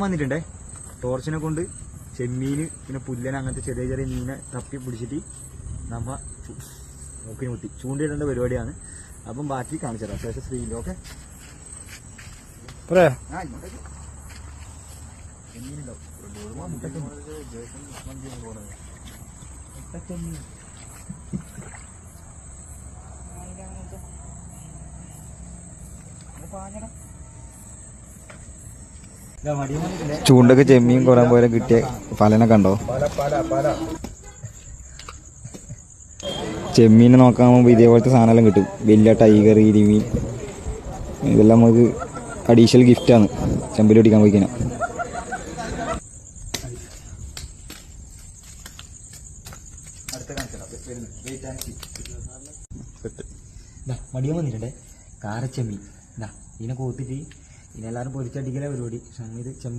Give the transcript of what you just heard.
വന്നിട്ടുണ്ടേ ടോർച്ചിനെ കൊണ്ട് ചെമ്മീന് പിന്നെ പുല്ലന അങ്ങനത്തെ ചെറിയ ചെറിയ മീനെ തപ്പി പിടിച്ചിട്ട് നമ്മ നോക്കി മുട്ടി ചൂണ്ടിയിടേണ്ട പരിപാടിയാണ്. അപ്പം ബാക്കി കാണിച്ചു തരാം ശേഷം സ്ക്രീനിൽ. ഓക്കെ ചൂണ്ടൊക്കെ ചെമ്മീൻ കൊറാൻ പോലെ കിട്ടിയ ഫലനെ കണ്ടോ? ചെമ്മീനെ നോക്കാൻ പോകുമ്പോൾ ഇതേപോലത്തെ സാധനമെല്ലാം കിട്ടും. വലിയ ടൈഗർ, ഇരുമീൻ, ഇതെല്ലാം നമുക്ക് അഡീഷണൽ ഗിഫ്റ്റാണ് ചെമ്പിൽ പിടിക്കാൻ പോയിക്കാനാ. മടിയാൻ വന്നിട്ടുണ്ടേ കാരച്ചെമ്മീൻ. ഇതിനെ കോത്തിട്ട് ഇതിനെല്ലാവരും പൊരിച്ചടിക്കല പരിപാടി. ഇത് ചെമ്പ്